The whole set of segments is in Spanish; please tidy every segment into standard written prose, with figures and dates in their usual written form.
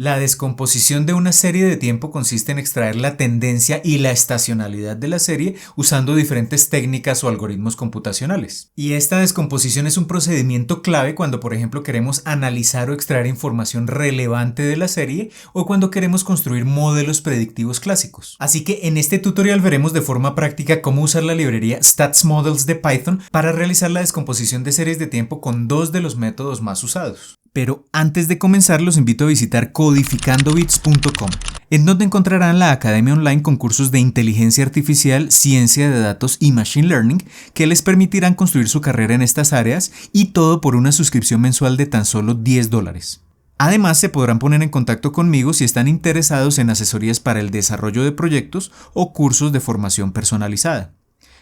La descomposición de una serie de tiempo consiste en extraer la tendencia y la estacionalidad de la serie usando diferentes técnicas o algoritmos computacionales. Y esta descomposición es un procedimiento clave cuando, por ejemplo, queremos analizar o extraer información relevante de la serie o cuando queremos construir modelos predictivos clásicos. Así que en este tutorial veremos de forma práctica cómo usar la librería StatsModels de Python para realizar la descomposición de series de tiempo con dos de los métodos más usados. Pero antes de comenzar los invito a visitar codificandobits.com, en donde encontrarán la academia online con cursos de inteligencia artificial, ciencia de datos y machine learning que les permitirán construir su carrera en estas áreas y todo por una suscripción mensual de tan solo $10. Además, se podrán poner en contacto conmigo si están interesados en asesorías para el desarrollo de proyectos o cursos de formación personalizada.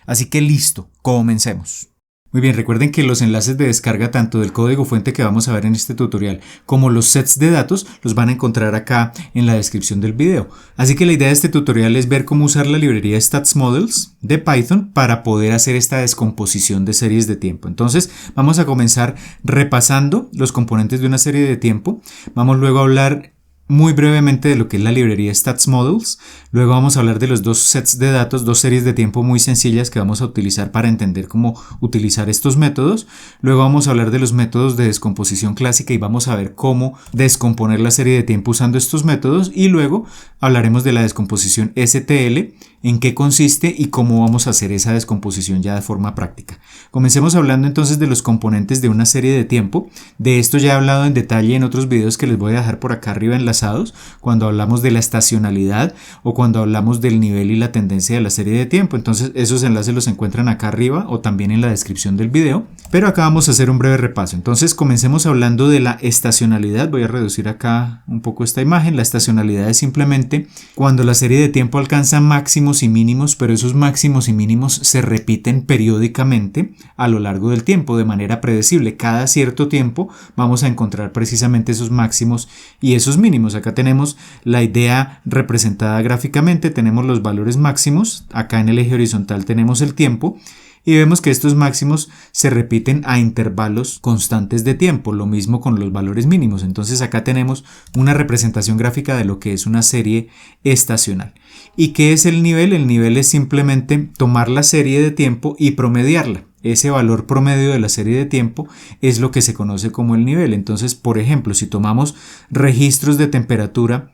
Así que listo, comencemos. Muy bien, recuerden que los enlaces de descarga tanto del código fuente que vamos a ver en este tutorial como los sets de datos los van a encontrar acá en la descripción del video. Así que la idea de este tutorial es ver cómo usar la librería StatsModels de Python para poder hacer esta descomposición de series de tiempo. Entonces vamos a comenzar repasando los componentes de una serie de tiempo. Vamos luego a hablar muy brevemente de lo que es la librería StatsModels. Luego vamos a hablar de los dos sets de datos, dos series de tiempo muy sencillas que vamos a utilizar para entender cómo utilizar estos métodos. Luego vamos a hablar de los métodos de descomposición clásica y vamos a ver cómo descomponer la serie de tiempo usando estos métodos. Y luego hablaremos de la descomposición STL, en qué consiste y cómo vamos a hacer esa descomposición ya de forma práctica. Comencemos hablando entonces de los componentes de una serie de tiempo. De esto ya he hablado en detalle en otros videos que les voy a dejar por acá arriba enlazados, cuando hablamos de la estacionalidad o cuando hablamos del nivel y la tendencia de la serie de tiempo. Entonces esos enlaces los encuentran acá arriba o también en la descripción del video. Pero acá vamos a hacer un breve repaso. Entonces comencemos hablando de la estacionalidad. Voy a reducir acá un poco esta imagen. La estacionalidad es simplemente cuando la serie de tiempo alcanza máximos y mínimos, pero esos máximos y mínimos se repiten periódicamente a lo largo del tiempo de manera predecible. Cada cierto tiempo vamos a encontrar precisamente esos máximos y esos mínimos. Acá tenemos la idea representada gráficamente, tenemos los valores máximos, acá en el eje horizontal tenemos el tiempo y vemos que estos máximos se repiten a intervalos constantes de tiempo, lo mismo con los valores mínimos. Entonces acá tenemos una representación gráfica de lo que es una serie estacional. ¿Y qué es el nivel? El nivel es simplemente tomar la serie de tiempo y promediarla. Ese valor promedio de la serie de tiempo es lo que se conoce como el nivel. Entonces, por ejemplo, si tomamos registros de temperatura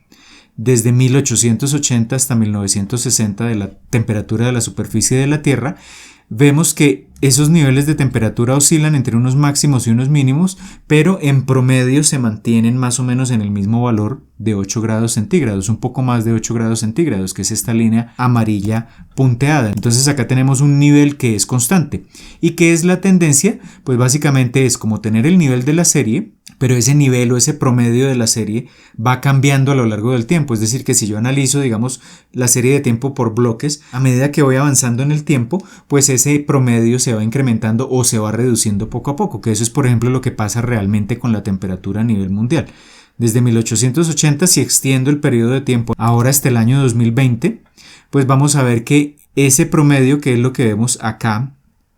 desde 1880 hasta 1960 de la temperatura de la superficie de la Tierra, vemos que esos niveles de temperatura oscilan entre unos máximos y unos mínimos, pero en promedio se mantienen más o menos en el mismo valor de 8 grados centígrados, un poco más de 8 grados centígrados, que es esta línea amarilla punteada. Entonces acá tenemos un nivel que es constante. ¿Y qué es la tendencia? Pues básicamente es como tener el nivel de la serie, pero ese nivel o ese promedio de la serie va cambiando a lo largo del tiempo. Es decir, que si yo analizo, digamos, la serie de tiempo por bloques, a medida que voy avanzando en el tiempo, pues ese promedio se va incrementando o se va reduciendo poco a poco, que eso es, por ejemplo, lo que pasa realmente con la temperatura a nivel mundial. Desde 1880, si extiendo el periodo de tiempo ahora hasta el año 2020, pues vamos a ver que ese promedio, que es lo que vemos acá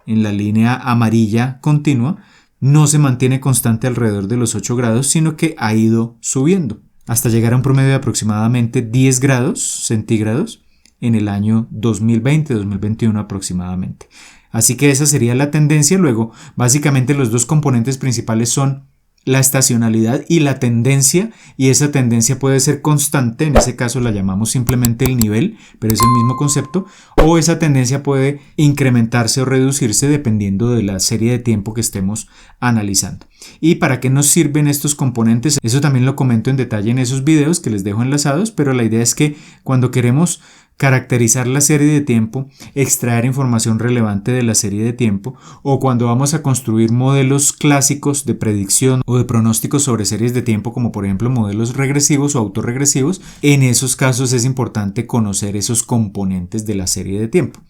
en la línea amarilla continua, no se mantiene constante alrededor de los 8 grados, sino que ha ido subiendo hasta llegar a un promedio de aproximadamente 10 grados centígrados en el año 2020-2021 aproximadamente. Así que esa sería la tendencia. Luego, básicamente los dos componentes principales son la estacionalidad y la tendencia, y esa tendencia puede ser constante, en ese caso la llamamos simplemente el nivel, pero es el mismo concepto, o esa tendencia puede incrementarse o reducirse dependiendo de la serie de tiempo que estemos analizando. ¿Y para qué nos sirven estos componentes? Eso también lo comento en detalle en esos videos que les dejo enlazados, pero la idea es que cuando queremos caracterizar la serie de tiempo, extraer información relevante de la serie de tiempo, o cuando vamos a construir modelos clásicos de predicción o de pronósticos sobre series de tiempo, como por ejemplo modelos regresivos o autorregresivos, en esos casos es importante conocer esos componentes de la serie de tiempo.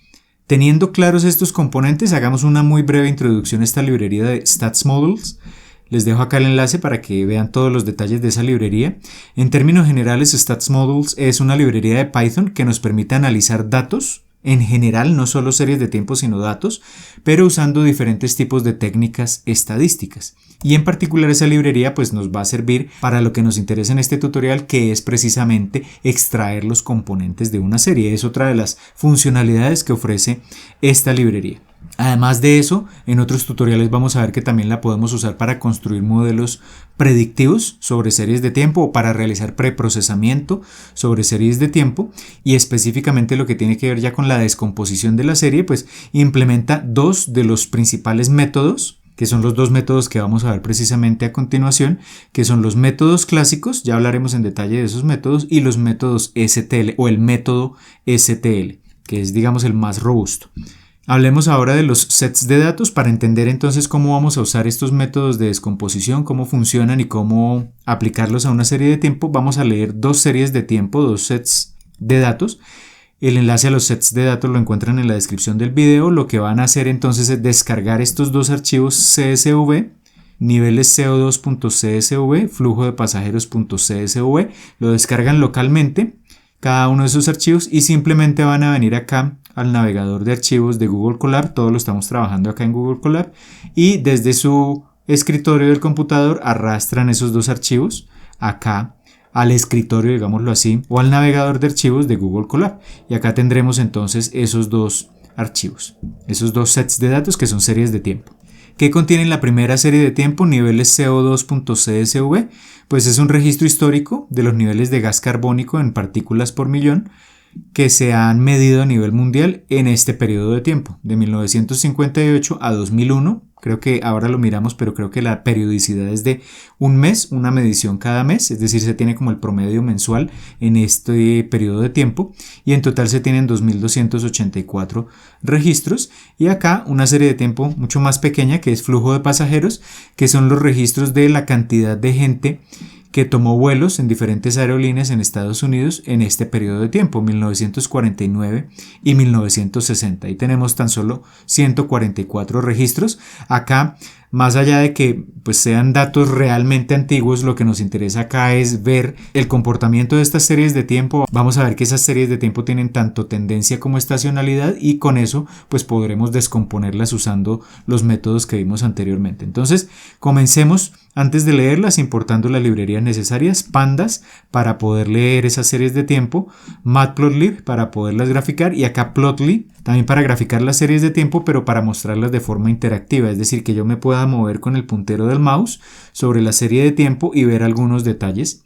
Teniendo claros estos componentes, hagamos una muy breve introducción a esta librería de StatsModels. Les dejo acá el enlace para que vean todos los detalles de esa librería. En términos generales, StatsModels es una librería de Python que nos permite analizar datos en general, no solo series de tiempo sino datos, pero usando diferentes tipos de técnicas estadísticas. Y en particular esa librería pues nos va a servir para lo que nos interesa en este tutorial, que es precisamente extraer los componentes de una serie. Es otra de las funcionalidades que ofrece esta librería. Además de eso, en otros tutoriales vamos a ver que también la podemos usar para construir modelos predictivos sobre series de tiempo o para realizar preprocesamiento sobre series de tiempo, y específicamente lo que tiene que ver ya con la descomposición de la serie, pues implementa dos de los principales métodos, que son los dos métodos que vamos a ver precisamente a continuación, que son los métodos clásicos, ya hablaremos en detalle de esos métodos, y los métodos STL o el método STL, que es digamos el más robusto. Hablemos ahora de los sets de datos para entender entonces cómo vamos a usar estos métodos de descomposición, cómo funcionan y cómo aplicarlos a una serie de tiempo. Vamos a leer dos series de tiempo, dos sets de datos. El enlace a los sets de datos lo encuentran en la descripción del video. Lo que van a hacer entonces es descargar estos dos archivos CSV, niveles CO2.csv, flujo de pasajeros.csv. Lo descargan localmente, cada uno de esos archivos, y simplemente van a venir acá al navegador de archivos de Google Colab. Todo lo estamos trabajando acá en Google Colab, y desde su escritorio del computador arrastran esos dos archivos acá al escritorio, digámoslo así, o al navegador de archivos de Google Colab, y acá tendremos entonces esos dos archivos, esos dos sets de datos que son series de tiempo. ¿Qué contiene la primera serie de tiempo? Niveles CO2.csv, pues es un registro histórico de los niveles de gas carbónico en partículas por millón que se han medido a nivel mundial en este periodo de tiempo, de 1958 a 2001. Creo que ahora lo miramos, pero creo que la periodicidad es de un mes, una medición cada mes, es decir, se tiene como el promedio mensual en este periodo de tiempo, y en total se tienen 2.284 registros. Y acá una serie de tiempo mucho más pequeña, que es flujo de pasajeros, que son los registros de la cantidad de gente que tomó vuelos en diferentes aerolíneas en Estados Unidos en este periodo de tiempo, 1949 y 1960. Y tenemos tan solo 144 registros. Acá, más allá de que pues sean datos realmente antiguos, lo que nos interesa acá es ver el comportamiento de estas series de tiempo. Vamos a ver que esas series de tiempo tienen tanto tendencia como estacionalidad, y con eso pues podremos descomponerlas usando los métodos que vimos anteriormente. Entonces, comencemos antes de leerlas importando las librerías necesarias: Pandas para poder leer esas series de tiempo, Matplotlib para poderlas graficar, y acá Plotly también para graficar las series de tiempo, pero para mostrarlas de forma interactiva, es decir, que yo me pueda mover con el puntero del mouse sobre la serie de tiempo y ver algunos detalles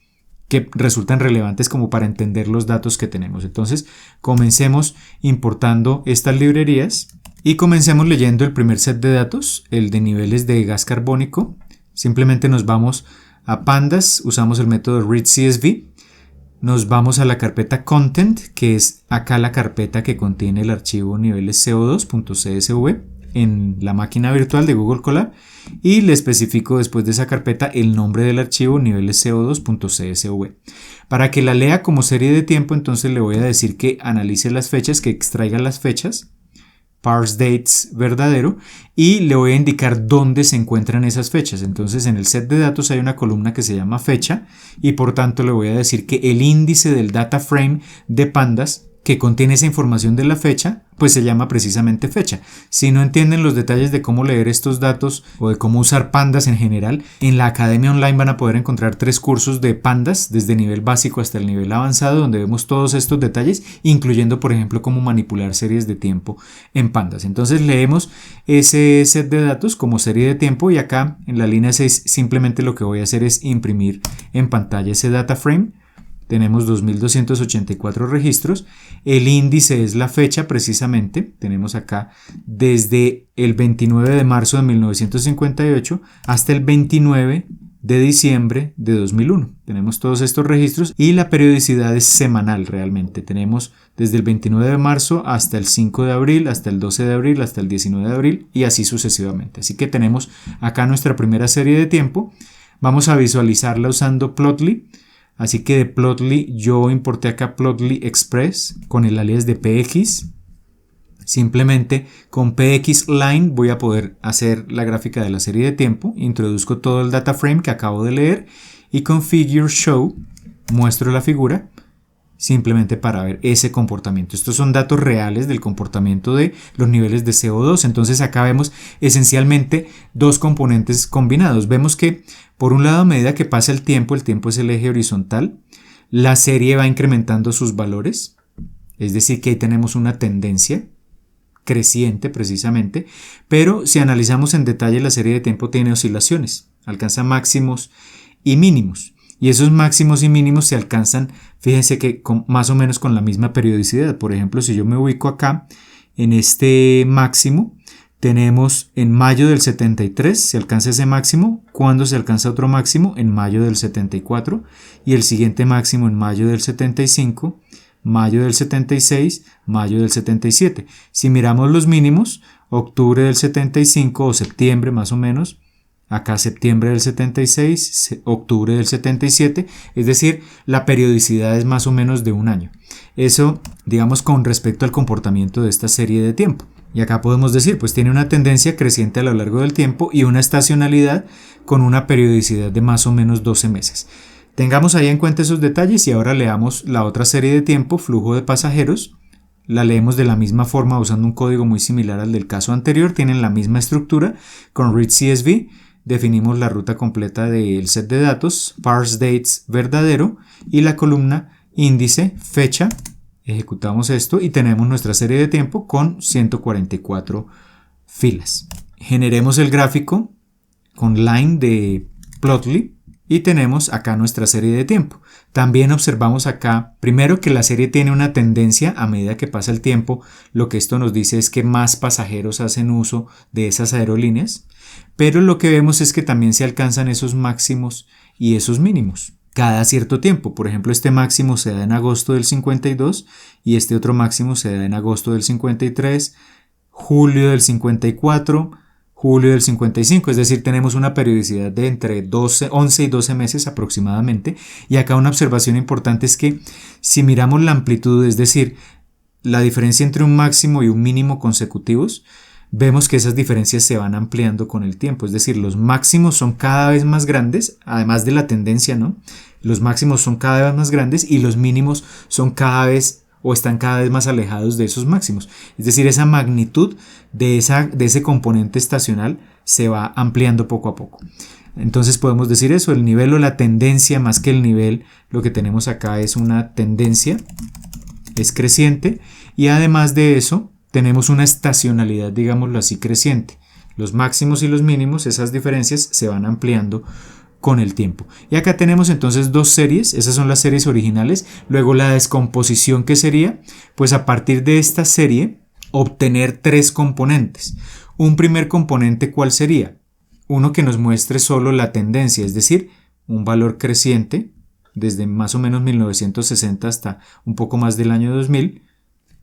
que resultan relevantes como para entender los datos que tenemos. Entonces, comencemos importando estas librerías y comencemos leyendo el primer set de datos, el de niveles de gas carbónico. Simplemente nos vamos a Pandas, usamos el método readCSV. Nos vamos a la carpeta Content, que es acá la carpeta que contiene el archivo niveles CO2.csv en la máquina virtual de Google Colab, y le especifico después de esa carpeta el nombre del archivo niveles CO2.csv. Para que la lea como serie de tiempo, entonces le voy a decir que analice las fechas, que extraiga las fechas, parse dates verdadero, y le voy a indicar dónde se encuentran esas fechas. Entonces en el set de datos hay una columna que se llama fecha, y por tanto le voy a decir que el índice del data frame de Pandas que contiene esa información de la fecha, pues se llama precisamente fecha. Si no entienden los detalles de cómo leer estos datos o de cómo usar Pandas en general, en la Academia Online van a poder encontrar 3 cursos de Pandas, desde nivel básico hasta el nivel avanzado, donde vemos todos estos detalles, incluyendo por ejemplo cómo manipular series de tiempo en Pandas. Entonces leemos ese set de datos como serie de tiempo, y acá en la línea 6 simplemente lo que voy a hacer es imprimir en pantalla ese data frame. Tenemos 2.284 registros, el índice es la fecha precisamente, tenemos acá desde el 29 de marzo de 1958 hasta el 29 de diciembre de 2001. Tenemos todos estos registros y la periodicidad es semanal realmente. Tenemos desde el 29 de marzo hasta el 5 de abril, hasta el 12 de abril, hasta el 19 de abril y así sucesivamente. Así que tenemos acá nuestra primera serie de tiempo. Vamos a visualizarla usando Plotly. Así que de Plotly yo importé acá Plotly Express con el alias de PX. Simplemente con PXLine voy a poder hacer la gráfica de la serie de tiempo. Introduzco todo el data frame que acabo de leer y con Figure Show muestro la figura. simplemente para ver ese comportamiento. Estos son datos reales del comportamiento de los niveles de CO2. Entonces acá vemos esencialmente dos componentes combinados. Vemos que por un lado, a medida que pasa el tiempo es el eje horizontal, la serie va incrementando sus valores, es decir que ahí tenemos una tendencia creciente precisamente, pero si analizamos en detalle la serie de tiempo tiene oscilaciones, alcanza máximos y mínimos. Y esos máximos y mínimos se alcanzan, fíjense que más o menos con la misma periodicidad. Por ejemplo, si yo me ubico acá en este máximo, tenemos en mayo del 73 se alcanza ese máximo. ¿Cuándo se alcanza otro máximo? En mayo del 74, y el siguiente máximo en mayo del 75, mayo del 76, mayo del 77. Si miramos los mínimos, octubre del 75 o septiembre más o menos, acá septiembre del 76, octubre del 77, es decir, la periodicidad es más o menos de un año. Eso, digamos, con respecto al comportamiento de esta serie de tiempo. Y acá podemos decir, pues tiene una tendencia creciente a lo largo del tiempo y una estacionalidad con una periodicidad de más o menos 12 meses. Tengamos ahí en cuenta esos detalles y ahora leamos la otra serie de tiempo, flujo de pasajeros. La leemos de la misma forma usando un código muy similar al del caso anterior, tienen la misma estructura con read CSV. Definimos la ruta completa del set de datos, parse dates verdadero y la columna índice fecha. Ejecutamos esto y tenemos nuestra serie de tiempo con 144 filas. Generemos el gráfico con line de Plotly y tenemos acá nuestra serie de tiempo. También observamos acá, primero, que la serie tiene una tendencia a medida que pasa el tiempo. Lo que esto nos dice es que más pasajeros hacen uso de esas aerolíneas, pero lo que vemos es que también se alcanzan esos máximos y esos mínimos cada cierto tiempo. Por ejemplo, este máximo se da en agosto del 52 y este otro máximo se da en agosto del 53, julio del 54, julio del 55, es decir, tenemos una periodicidad de entre 11 y 12 meses aproximadamente. Y acá una observación importante es que si miramos la amplitud, es decir, la diferencia entre un máximo y un mínimo consecutivos, vemos que esas diferencias se van ampliando con el tiempo, es decir, los máximos son cada vez más grandes, además de la tendencia, ¿no? Los máximos son cada vez más grandes y los mínimos son cada vez o están cada vez más alejados de esos máximos. Es decir, esa magnitud de ese componente estacional se va ampliando poco a poco. Entonces podemos decir eso, el nivel o la tendencia más que el nivel, lo que tenemos acá es una tendencia, es creciente, y además de eso tenemos una estacionalidad, digámoslo así, creciente. Los máximos y los mínimos, esas diferencias se van ampliando con el tiempo. Y acá tenemos entonces dos series, esas son las series originales. Luego la descomposición, que sería, pues a partir de esta serie, obtener tres componentes. Un primer componente, ¿cuál sería? Uno que nos muestre solo la tendencia, es decir, un valor creciente desde más o menos 1960 hasta un poco más del año 2000.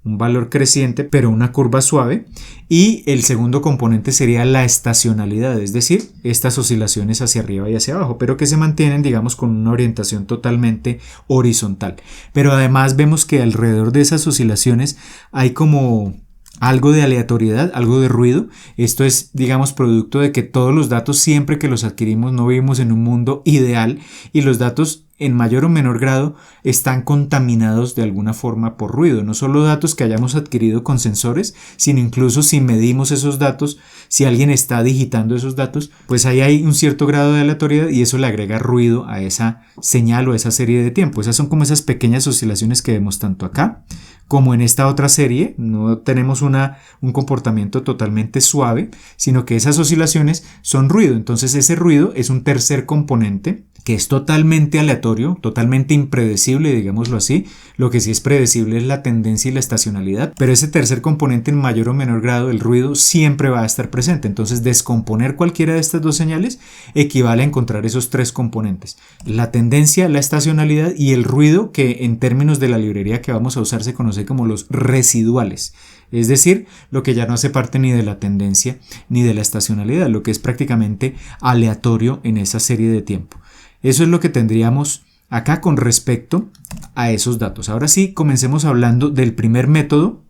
Un valor creciente pero una curva suave, y el segundo componente sería la estacionalidad, es decir, estas oscilaciones hacia arriba y hacia abajo, pero que se mantienen, digamos, con una orientación totalmente horizontal. Pero además vemos que alrededor de esas oscilaciones hay como algo de aleatoriedad, algo de ruido. Esto es, digamos, producto de que todos los datos, siempre que los adquirimos, no vivimos en un mundo ideal, y los datos en mayor o menor grado están contaminados de alguna forma por ruido. No solo datos que hayamos adquirido con sensores, sino incluso si medimos esos datos, si alguien está digitando esos datos, pues ahí hay un cierto grado de aleatoriedad y eso le agrega ruido a esa señal o a esa serie de tiempo. Esas son como esas pequeñas oscilaciones que vemos tanto acá como en esta otra serie. No tenemos un comportamiento totalmente suave, sino que esas oscilaciones son ruido. Entonces ese ruido es un tercer componente que es totalmente aleatorio, totalmente impredecible, digámoslo así. Lo que sí es predecible es la tendencia y la estacionalidad, pero ese tercer componente, en mayor o menor grado, el ruido, siempre va a estar presente. Entonces descomponer cualquiera de estas dos señales equivale a encontrar esos tres componentes: la tendencia, la estacionalidad y el ruido, que en términos de la librería que vamos a usar se conoce como los residuales. Es decir, lo que ya no hace parte ni de la tendencia ni de la estacionalidad, lo que es prácticamente aleatorio en esa serie de tiempo. Eso es lo que tendríamos acá con respecto a esos datos. Ahora sí, comencemos hablando del primer método.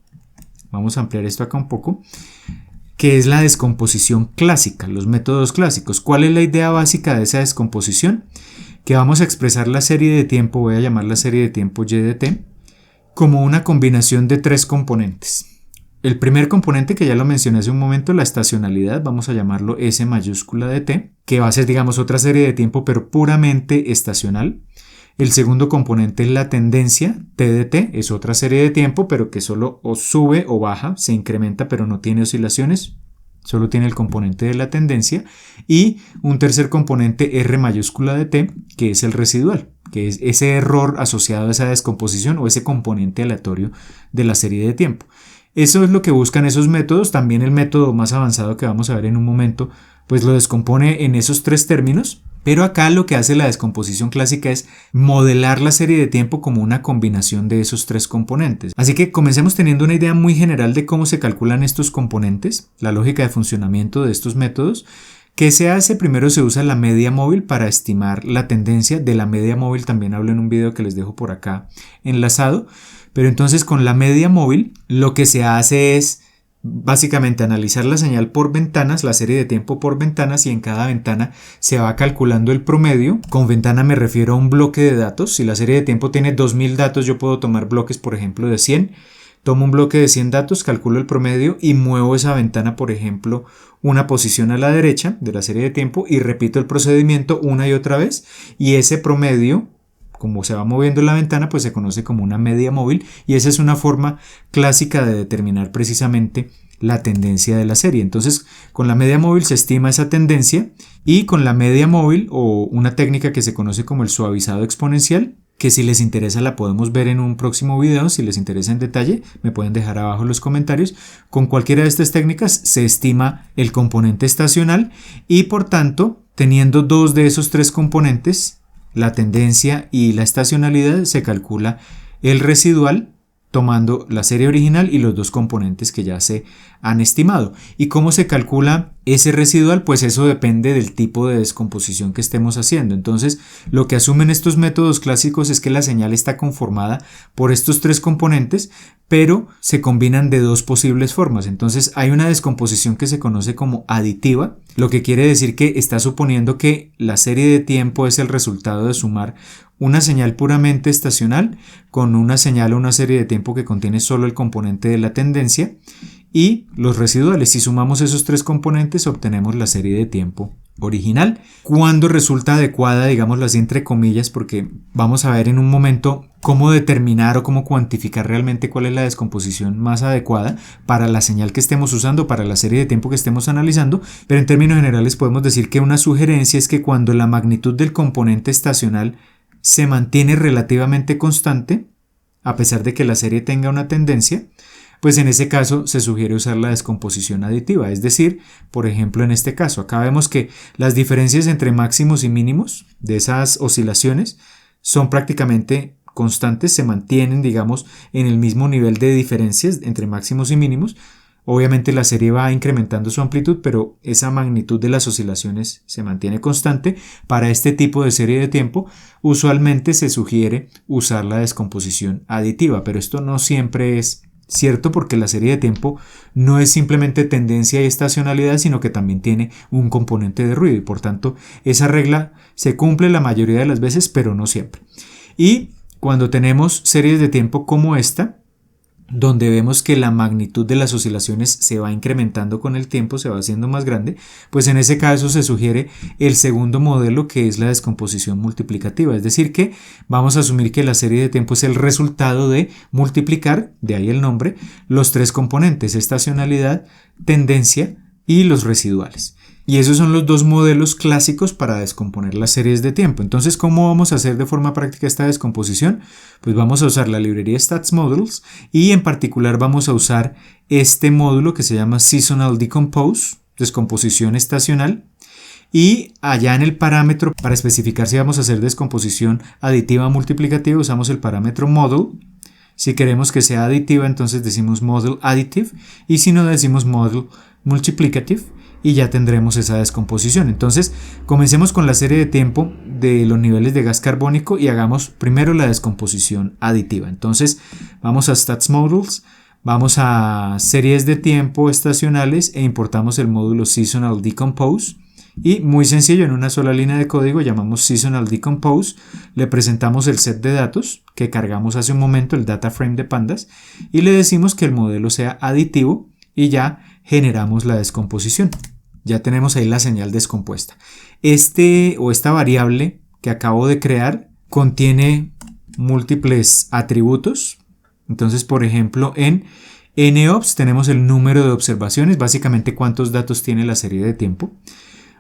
Vamos a ampliar esto acá un poco, que es la descomposición clásica, los métodos clásicos. ¿Cuál es la idea básica de esa descomposición? Que vamos a expresar la serie de tiempo, voy a llamar la serie de tiempo y de t, como una combinación de tres componentes. El primer componente, que ya lo mencioné hace un momento, la estacionalidad, vamos a llamarlo S mayúscula de t, que va a ser, digamos, otra serie de tiempo, pero puramente estacional. El segundo componente es la tendencia, T de t, es otra serie de tiempo, pero que solo o sube o baja, se incrementa, pero no tiene oscilaciones, solo tiene el componente de la tendencia. Y un tercer componente, R mayúscula de t, que es el residual, que es ese error asociado a esa descomposición o ese componente aleatorio de la serie de tiempo. Eso es lo que buscan esos métodos. También el método más avanzado que vamos a ver en un momento, pues lo descompone en esos tres términos, pero acá lo que hace la descomposición clásica es modelar la serie de tiempo como una combinación de esos tres componentes. Así que comencemos teniendo una idea muy general de cómo se calculan estos componentes, la lógica de funcionamiento de estos métodos. ¿Qué se hace? Primero se usa la media móvil para estimar la tendencia. De la media móvil también hablo en un video que les dejo por acá enlazado. Pero entonces con la media móvil lo que se hace es básicamente analizar la señal por ventanas, la serie de tiempo por ventanas, y en cada ventana se va calculando el promedio. Con ventana me refiero a un bloque de datos. Si la serie de tiempo tiene 2000 datos, yo puedo tomar bloques, por ejemplo, de 100. Tomo un bloque de 100 datos, calculo el promedio y muevo esa ventana, por ejemplo, una posición a la derecha de la serie de tiempo y repito el procedimiento una y otra vez, y ese promedio, como se va moviendo la ventana, pues se conoce como una media móvil, y esa es una forma clásica de determinar precisamente la tendencia de la serie. Entonces, con la media móvil se estima esa tendencia, y con la media móvil, o una técnica que se conoce como el suavizado exponencial, que si les interesa la podemos ver en un próximo video. Si les interesa en detalle, me pueden dejar abajo en los comentarios. Con cualquiera de estas técnicas se estima el componente estacional, y por tanto, teniendo dos de esos tres componentes, la tendencia y la estacionalidad, se calcula el residual tomando la serie original y los dos componentes que ya se han estimado. ¿Y cómo se calcula ese residual? Pues eso depende del tipo de descomposición que estemos haciendo. Entonces, lo que asumen estos métodos clásicos es que la señal está conformada por estos tres componentes, pero se combinan de dos posibles formas. Entonces, hay una descomposición que se conoce como aditiva, lo que quiere decir que está suponiendo que la serie de tiempo es el resultado de sumar una señal puramente estacional con una señal o una serie de tiempo que contiene solo el componente de la tendencia y los residuales. Si sumamos esos tres componentes, obtenemos la serie de tiempo original. ¿Cuándo resulta adecuada, digámoslo así entre comillas? Porque vamos a ver en un momento cómo determinar o cómo cuantificar realmente cuál es la descomposición más adecuada para la señal que estemos usando, para la serie de tiempo que estemos analizando, pero en términos generales podemos decir que una sugerencia es que cuando la magnitud del componente estacional se mantiene relativamente constante, a pesar de que la serie tenga una tendencia, pues en ese caso se sugiere usar la descomposición aditiva. Es decir, por ejemplo, en este caso, acá vemos que las diferencias entre máximos y mínimos de esas oscilaciones son prácticamente constantes, se mantienen, digamos, en el mismo nivel de diferencias entre máximos y mínimos. Obviamente la serie va incrementando su amplitud, pero esa magnitud de las oscilaciones se mantiene constante. Para este tipo de serie de tiempo, usualmente se sugiere usar la descomposición aditiva, pero esto no siempre es cierto, porque la serie de tiempo no es simplemente tendencia y estacionalidad, sino que también tiene un componente de ruido, y por tanto esa regla se cumple la mayoría de las veces, pero no siempre. Y cuando tenemos series de tiempo como esta, donde vemos que la magnitud de las oscilaciones se va incrementando con el tiempo, se va haciendo más grande, pues en ese caso se sugiere el segundo modelo, que es la descomposición multiplicativa. Es decir, que vamos a asumir que la serie de tiempo es el resultado de multiplicar, de ahí el nombre, los tres componentes: estacionalidad, tendencia y los residuales. Y esos son los dos modelos clásicos para descomponer las series de tiempo. Entonces, ¿cómo vamos a hacer de forma práctica esta descomposición? Pues vamos a usar la librería StatsModels, y en particular vamos a usar este módulo que se llama Seasonal Decompose, descomposición estacional. Y allá en el parámetro, para especificar si vamos a hacer descomposición aditiva o multiplicativa, usamos el parámetro model. Si queremos que sea aditiva, entonces decimos model additive, y si no, decimos model multiplicative, y ya tendremos esa descomposición. Entonces, comencemos con la serie de tiempo de los niveles de gas carbónico y hagamos primero la descomposición aditiva. Entonces, vamos a StatsModels, vamos a series de tiempo estacionales e importamos el módulo Seasonal Decompose, Y muy sencillo, en una sola línea de código llamamos seasonal decompose, le presentamos el set de datos que cargamos hace un momento, el data frame de pandas, y le decimos que el modelo sea aditivo y ya generamos la descomposición. Ya tenemos ahí la señal descompuesta. Esta variable que acabo de crear contiene múltiples atributos. Entonces, por ejemplo, en NOPS tenemos el número de observaciones, básicamente cuántos datos tiene la serie de tiempo.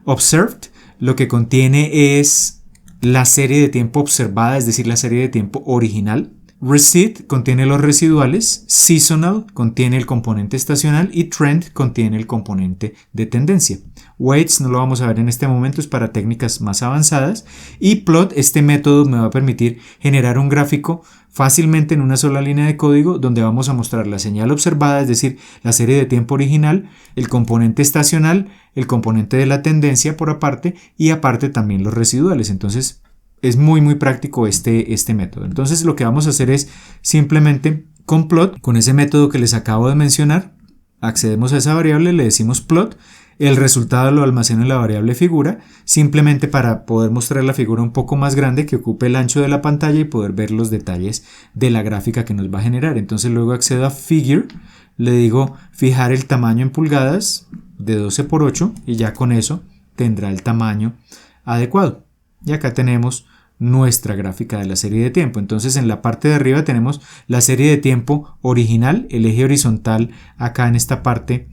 Observed lo que contiene es la serie de tiempo observada, es decir, la serie de tiempo original. Receipt contiene los residuales, Seasonal contiene el componente estacional y Trend contiene el componente de tendencia. Weights no lo vamos a ver en este momento, es para técnicas más avanzadas. Y Plot, este método me va a permitir generar un gráfico fácilmente en una sola línea de código donde vamos a mostrar la señal observada, es decir, la serie de tiempo original, el componente estacional, el componente de la tendencia por aparte y aparte también los residuales. Entonces es muy práctico este método. Entonces lo que vamos a hacer es simplemente con Plot, con ese método que les acabo de mencionar, accedemos a esa variable, le decimos Plot, el resultado lo almaceno en la variable figura, simplemente para poder mostrar la figura un poco más grande que ocupe el ancho de la pantalla y poder ver los detalles de la gráfica que nos va a generar. Entonces luego accedo a Figure, le digo fijar el tamaño en pulgadas de 12 por 8 y ya con eso tendrá el tamaño adecuado. Y acá tenemos nuestra gráfica de la serie de tiempo. Entonces en la parte de arriba tenemos la serie de tiempo original, el eje horizontal acá en esta parte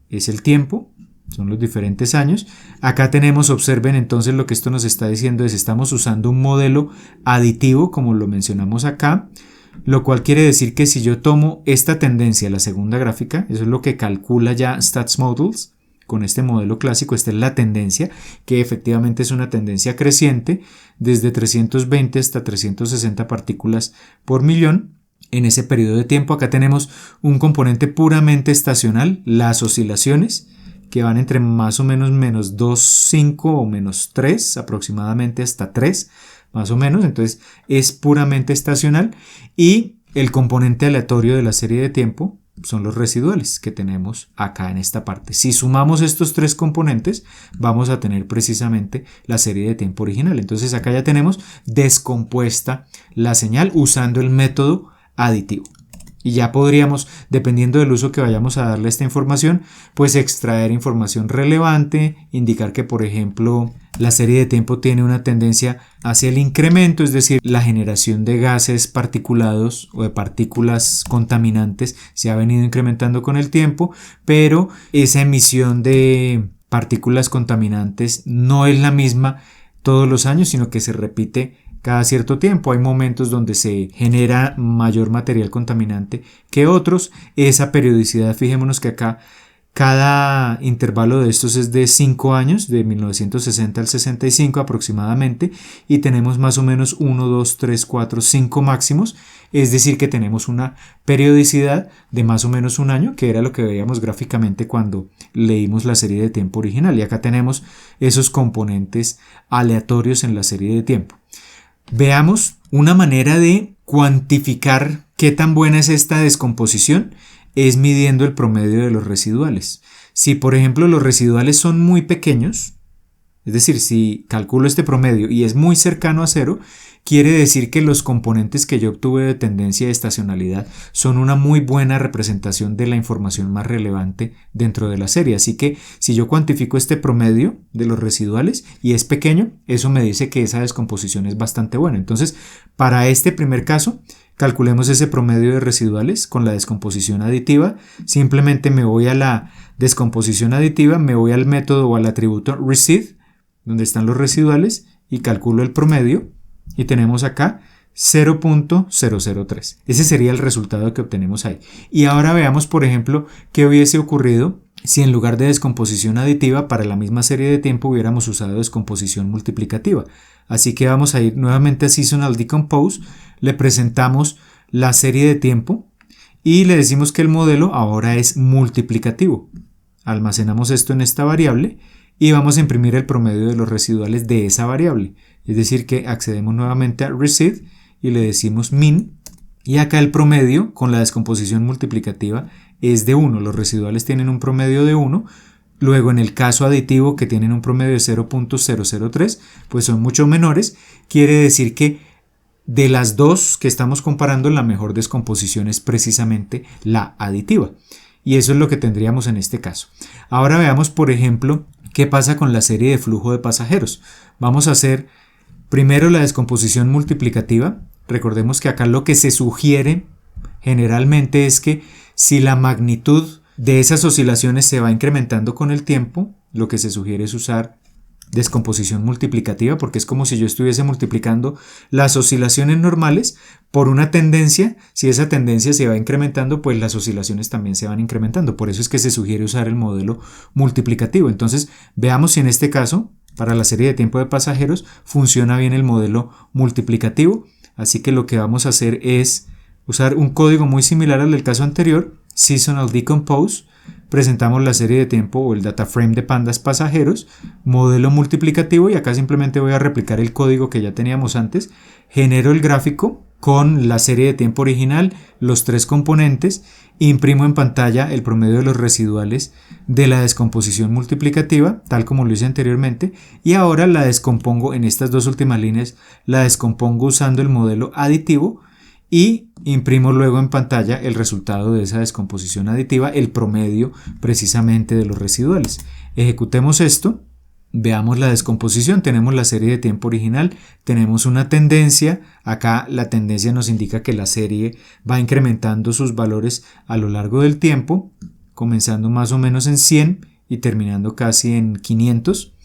es el tiempo, son los diferentes años. Acá tenemos, observen entonces lo que esto nos está diciendo es estamos usando un modelo aditivo como lo mencionamos acá, lo cual quiere decir que si yo tomo esta tendencia, la segunda gráfica, eso es lo que calcula ya Stats Models, con este modelo clásico, esta es la tendencia, que efectivamente es una tendencia creciente desde 320 hasta 360 partículas por millón. En ese periodo de tiempo acá tenemos un componente puramente estacional, las oscilaciones, que van entre más o menos menos 2,5 o menos 3, aproximadamente hasta 3, más o menos, entonces es puramente estacional, y el componente aleatorio de la serie de tiempo son los residuales que tenemos acá en esta parte. Si sumamos estos tres componentes, vamos a tener precisamente la serie de tiempo original. Entonces acá ya tenemos descompuesta la señal usando el método aditivo. Y ya podríamos, dependiendo del uso que vayamos a darle a esta información, pues extraer información relevante, indicar que, por ejemplo, la serie de tiempo tiene una tendencia hacia el incremento, es decir, la generación de gases particulados o de partículas contaminantes se ha venido incrementando con el tiempo, pero esa emisión de partículas contaminantes no es la misma todos los años, sino que se repite cada cierto tiempo. Hay momentos donde se genera mayor material contaminante que otros. Esa periodicidad, fijémonos que acá cada intervalo de estos es de 5 años, de 1960 al 65 aproximadamente, y tenemos más o menos 1, 2, 3, 4, 5 máximos, es decir que tenemos una periodicidad de más o menos un año, que era lo que veíamos gráficamente cuando leímos la serie de tiempo original, y acá tenemos esos componentes aleatorios en la serie de tiempo. Veamos una manera de cuantificar qué tan buena es esta descomposición, es midiendo el promedio de los residuales. Si por ejemplo los residuales son muy pequeños, es decir, si calculo este promedio y es muy cercano a cero, quiere decir que los componentes que yo obtuve de tendencia y estacionalidad son una muy buena representación de la información más relevante dentro de la serie. Así que si yo cuantifico este promedio de los residuales y es pequeño, eso me dice que esa descomposición es bastante buena. Entonces, para este primer caso, calculemos ese promedio de residuales con la descomposición aditiva. Simplemente me voy a la descomposición aditiva, me voy al método o al atributo receipt, donde están los residuales, y calculo el promedio. Y tenemos acá 0.003. Ese sería el resultado que obtenemos ahí. Y ahora veamos, por ejemplo, qué hubiese ocurrido si en lugar de descomposición aditiva para la misma serie de tiempo hubiéramos usado descomposición multiplicativa. Así que vamos a ir nuevamente a Seasonal Decompose, le presentamos la serie de tiempo y le decimos que el modelo ahora es multiplicativo. Almacenamos esto en esta variable y vamos a imprimir el promedio de los residuales de esa variable. Es decir que accedemos nuevamente a Receipt y le decimos min, y acá el promedio con la descomposición multiplicativa es de 1. Los residuales tienen un promedio de 1. Luego en el caso aditivo, que tienen un promedio de 0.003, pues son mucho menores. Quiere decir que de las dos que estamos comparando, la mejor descomposición es precisamente la aditiva. Y eso es lo que tendríamos en este caso. Ahora veamos, por ejemplo, qué pasa con la serie de flujo de pasajeros. Vamos a hacer primero la descomposición multiplicativa. Recordemos que acá lo que se sugiere generalmente es que si la magnitud de esas oscilaciones se va incrementando con el tiempo, lo que se sugiere es usar descomposición multiplicativa, porque es como si yo estuviese multiplicando las oscilaciones normales por una tendencia. Si esa tendencia se va incrementando, pues las oscilaciones también se van incrementando. Por eso es que se sugiere usar el modelo multiplicativo. Entonces, veamos si en este caso, para la serie de tiempo de pasajeros, funciona bien el modelo multiplicativo. Así que lo que vamos a hacer es usar un código muy similar al del caso anterior, Seasonal Decompose. Presentamos la serie de tiempo o el data frame de pandas pasajeros, modelo multiplicativo, y acá simplemente voy a replicar el código que ya teníamos antes. Genero el gráfico con la serie de tiempo original, los tres componentes, imprimo en pantalla el promedio de los residuales de la descomposición multiplicativa, tal como lo hice anteriormente, y ahora la descompongo en estas dos últimas líneas, la descompongo usando el modelo aditivo y imprimo luego en pantalla el resultado de esa descomposición aditiva, el promedio precisamente de los residuales. Ejecutemos esto, veamos la descomposición. Tenemos la serie de tiempo original, tenemos una tendencia. Acá la tendencia nos indica que la serie va incrementando sus valores a lo largo del tiempo, comenzando más o menos en 100 y terminando casi en 500.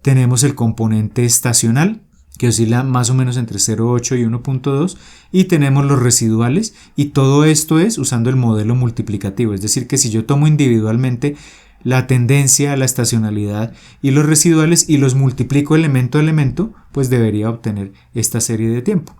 Tenemos el componente estacional, que oscila más o menos entre 0.8 y 1.2, y tenemos los residuales, y todo esto es usando el modelo multiplicativo. Es decir, que si yo tomo individualmente la tendencia, la estacionalidad y los residuales y los multiplico elemento a elemento, pues debería obtener esta serie de tiempo.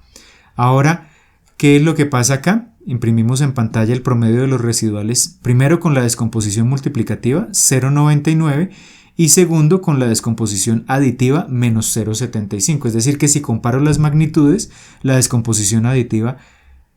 Ahora, ¿qué es lo que pasa acá? Imprimimos en pantalla el promedio de los residuales, primero con la descomposición multiplicativa 0.99 y segundo con la descomposición aditiva menos 0.75. Es decir, que si comparo las magnitudes, la descomposición aditiva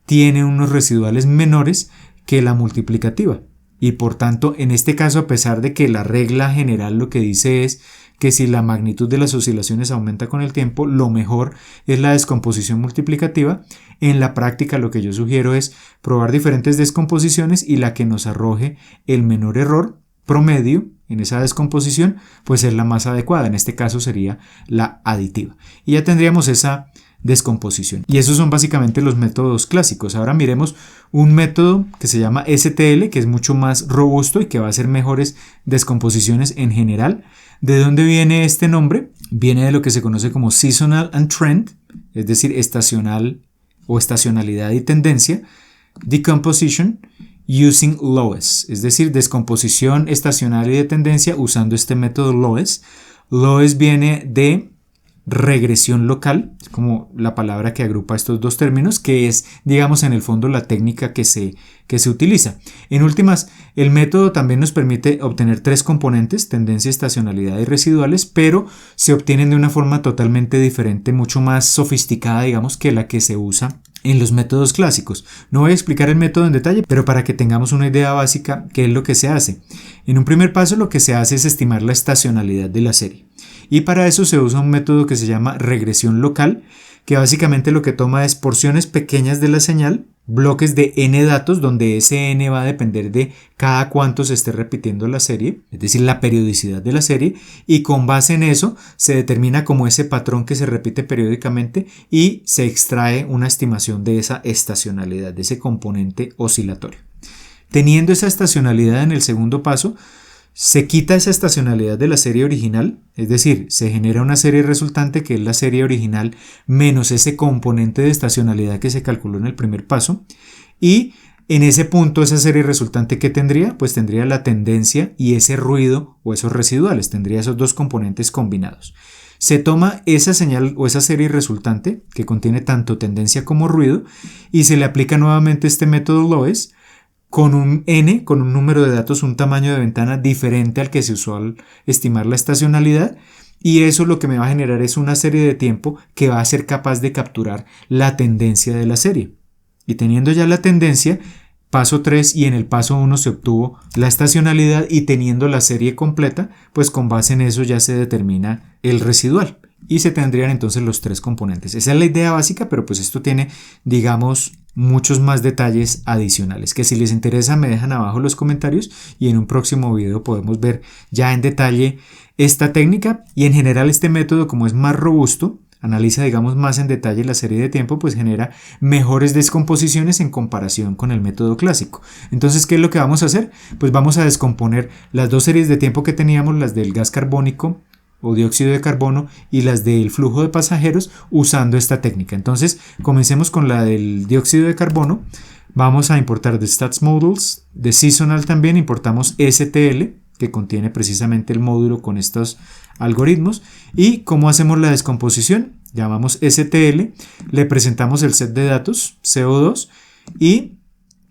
tiene unos residuales menores que la multiplicativa. Y por tanto, en este caso, a pesar de que la regla general lo que dice es que si la magnitud de las oscilaciones aumenta con el tiempo, lo mejor es la descomposición multiplicativa. En la práctica lo que yo sugiero es probar diferentes descomposiciones y la que nos arroje el menor error promedio en esa descomposición, pues es la más adecuada. En este caso sería la aditiva. Y ya tendríamos esa descomposición. Y esos son básicamente los métodos clásicos. Ahora miremos un método que se llama STL, que es mucho más robusto y que va a hacer mejores descomposiciones en general. ¿De dónde viene este nombre? Viene de lo que se conoce como Seasonal and Trend, es decir, estacional o estacionalidad y tendencia, Decomposition using LOES, es decir, descomposición estacional y de tendencia usando este método LOES. LOES viene de regresión local, es como la palabra que agrupa estos dos términos, que es, digamos, en el fondo la técnica que se utiliza. En últimas, el método también nos permite obtener tres componentes, tendencia, estacionalidad y residuales, pero se obtienen de una forma totalmente diferente, mucho más sofisticada, digamos, que la que se usa en los métodos clásicos. No voy a explicar el método en detalle, pero para que tengamos una idea básica, ¿qué es lo que se hace? En un primer paso, lo que se hace es estimar la estacionalidad de la serie. Y para eso se usa un método que se llama regresión local, que básicamente lo que toma es porciones pequeñas de la señal, bloques de n datos, donde ese n va a depender de cada cuánto se esté repitiendo la serie, es decir, la periodicidad de la serie, y con base en eso se determina como ese patrón que se repite periódicamente y se extrae una estimación de esa estacionalidad, de ese componente oscilatorio. Teniendo esa estacionalidad en el segundo paso, se quita esa estacionalidad de la serie original, es decir, se genera una serie resultante que es la serie original menos ese componente de estacionalidad que se calculó en el primer paso, y en ese punto esa serie resultante ¿qué tendría? Pues tendría la tendencia y ese ruido o esos residuales, tendría esos dos componentes combinados. Se toma esa señal o esa serie resultante que contiene tanto tendencia como ruido y se le aplica nuevamente este método LOES, con un n, con un número de datos, un tamaño de ventana diferente al que se usó al estimar la estacionalidad, y eso lo que me va a generar es una serie de tiempo que va a ser capaz de capturar la tendencia de la serie. Y teniendo ya la tendencia, paso 3 y en el paso 1 se obtuvo la estacionalidad y teniendo la serie completa, pues con base en eso ya se determina el residual y se tendrían entonces los tres componentes. Esa es la idea básica, pero pues esto tiene, digamos, muchos más detalles adicionales que si les interesa me dejan abajo los comentarios y en un próximo video podemos ver ya en detalle esta técnica y en general este método, como es más robusto, analiza digamos más en detalle la serie de tiempo, pues genera mejores descomposiciones en comparación con el método clásico. Entonces, ¿qué es lo que vamos a hacer? Pues vamos a descomponer las dos series de tiempo que teníamos, las del gas carbónico o dióxido de carbono y las del flujo de pasajeros usando esta técnica. Entonces, comencemos con la del dióxido de carbono. Vamos a importar de Stats Modules, de Seasonal también importamos STL, que contiene precisamente el módulo con estos algoritmos. ¿Y cómo hacemos la descomposición? Llamamos STL, le presentamos el set de datos CO2 y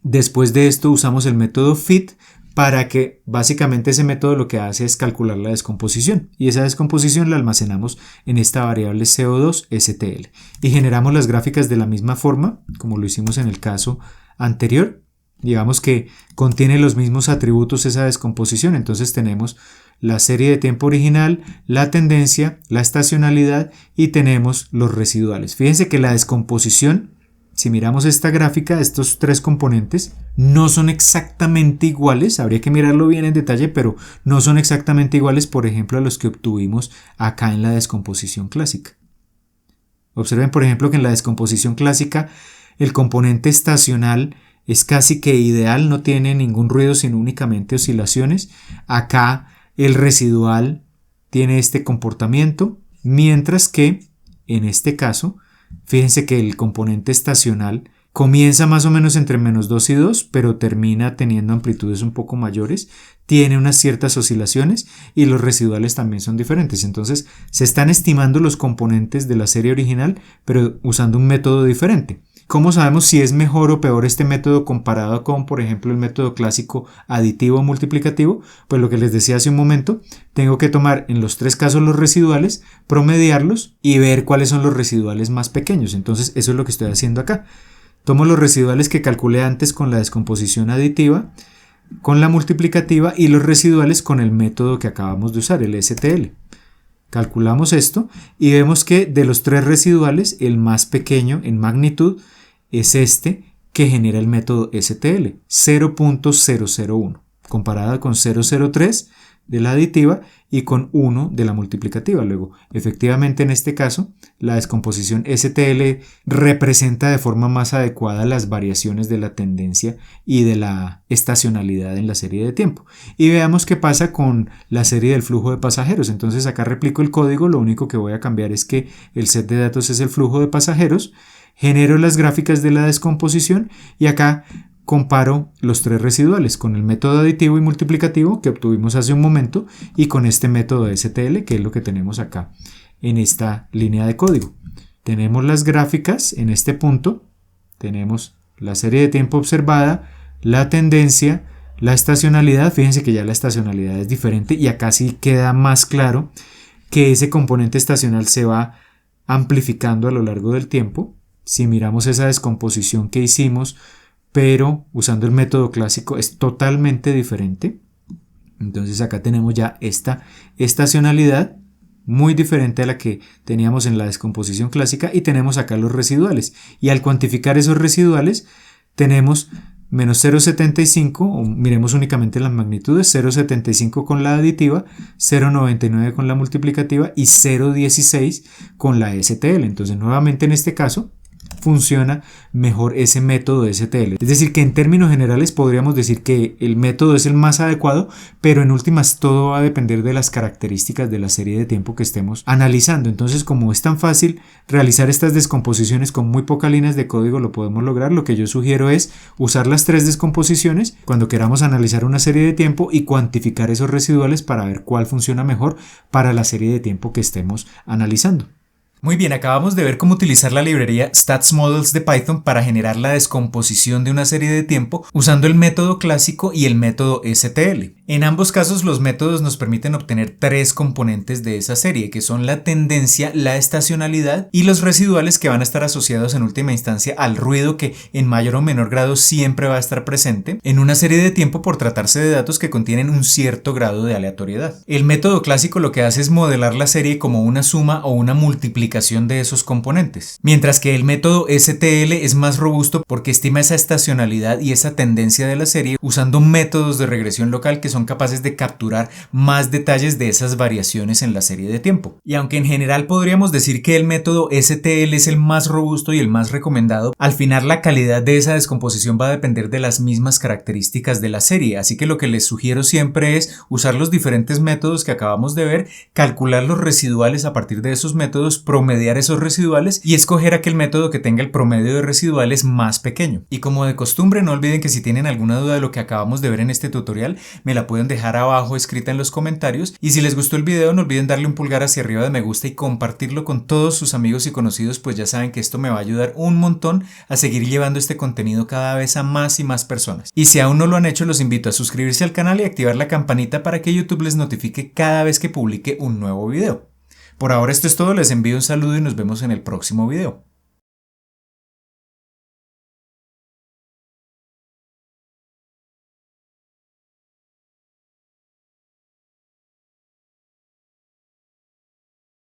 después de esto usamos el método FIT para que básicamente ese método lo que hace es calcular la descomposición y esa descomposición la almacenamos en esta variable CO2 STL y generamos las gráficas de la misma forma como lo hicimos en el caso anterior. Digamos que contiene los mismos atributos esa descomposición, entonces tenemos la serie de tiempo original, la tendencia, la estacionalidad y tenemos los residuales. Fíjense que la descomposición, si miramos esta gráfica, estos tres componentes no son exactamente iguales, habría que mirarlo bien en detalle, pero no son exactamente iguales, por ejemplo, a los que obtuvimos acá en la descomposición clásica. Observen, por ejemplo, que en la descomposición clásica el componente estacional es casi que ideal, no tiene ningún ruido sino únicamente oscilaciones. Acá el residual tiene este comportamiento, mientras que en este caso, fíjense que el componente estacional comienza más o menos entre -2 y 2, pero termina teniendo amplitudes un poco mayores, tiene unas ciertas oscilaciones y los residuales también son diferentes. Entonces se están estimando los componentes de la serie original, pero usando un método diferente. ¿Cómo sabemos si es mejor o peor este método comparado con, por ejemplo, el método clásico aditivo o multiplicativo? Pues lo que les decía hace un momento, tengo que tomar en los tres casos los residuales, promediarlos y ver cuáles son los residuales más pequeños. Entonces eso es lo que estoy haciendo acá. Tomo los residuales que calculé antes con la descomposición aditiva, con la multiplicativa y los residuales con el método que acabamos de usar, el STL. Calculamos esto y vemos que de los tres residuales, el más pequeño en magnitud es este que genera el método STL, 0.001, comparada con 0.03 de la aditiva y con 1 de la multiplicativa. Luego, efectivamente en este caso, la descomposición STL representa de forma más adecuada las variaciones de la tendencia y de la estacionalidad en la serie de tiempo. Y veamos qué pasa con la serie del flujo de pasajeros. Entonces acá replico el código, lo único que voy a cambiar es que el set de datos es el flujo de pasajeros, genero las gráficas de la descomposición y acá comparo los tres residuales con el método aditivo y multiplicativo que obtuvimos hace un momento y con este método STL, que es lo que tenemos acá en esta línea de código. Tenemos las gráficas en este punto, tenemos la serie de tiempo observada, la tendencia, la estacionalidad. Fíjense que ya la estacionalidad es diferente y acá sí queda más claro que ese componente estacional se va amplificando a lo largo del tiempo. Si miramos esa descomposición que hicimos, pero usando el método clásico es totalmente diferente. Entonces acá tenemos ya esta estacionalidad muy diferente a la que teníamos en la descomposición clásica y tenemos acá los residuales. Y al cuantificar esos residuales tenemos menos 0.75, o miremos únicamente las magnitudes, 0.75 con la aditiva, 0.99 con la multiplicativa y 0.16 con la STL. Entonces nuevamente en este caso funciona mejor ese método STL. Es decir, que en términos generales podríamos decir que el método es el más adecuado, pero en últimas todo va a depender de las características de la serie de tiempo que estemos analizando. Entonces, como es tan fácil realizar estas descomposiciones con muy pocas líneas de código, lo podemos lograr. Lo que yo sugiero es usar las tres descomposiciones cuando queramos analizar una serie de tiempo y cuantificar esos residuales para ver cuál funciona mejor para la serie de tiempo que estemos analizando. Muy bien, acabamos de ver cómo utilizar la librería StatsModels de Python para generar la descomposición de una serie de tiempo usando el método clásico y el método STL. En ambos casos los métodos nos permiten obtener tres componentes de esa serie, que son la tendencia, la estacionalidad y los residuales, que van a estar asociados en última instancia al ruido que en mayor o menor grado siempre va a estar presente en una serie de tiempo por tratarse de datos que contienen un cierto grado de aleatoriedad. El método clásico lo que hace es modelar la serie como una suma o una multiplicación de esos componentes, mientras que el método STL es más robusto porque estima esa estacionalidad y esa tendencia de la serie usando métodos de regresión local que son capaces de capturar más detalles de esas variaciones en la serie de tiempo. Y aunque en general podríamos decir que el método STL es el más robusto y el más recomendado, al final la calidad de esa descomposición va a depender de las mismas características de la serie, así que lo que les sugiero siempre es usar los diferentes métodos que acabamos de ver, calcular los residuales a partir de esos métodos, promediar esos residuales y escoger aquel método que tenga el promedio de residuales más pequeño. Y como de costumbre, no olviden que si tienen alguna duda de lo que acabamos de ver en este tutorial, me la pueden dejar abajo escrita en los comentarios, y si les gustó el video no olviden darle un pulgar hacia arriba de me gusta y compartirlo con todos sus amigos y conocidos, pues ya saben que esto me va a ayudar un montón a seguir llevando este contenido cada vez a más y más personas. Y si aún no lo han hecho, los invito a suscribirse al canal y activar la campanita para que YouTube les notifique cada vez que publique un nuevo video. Por ahora esto es todo, les envío un saludo y nos vemos en el próximo video.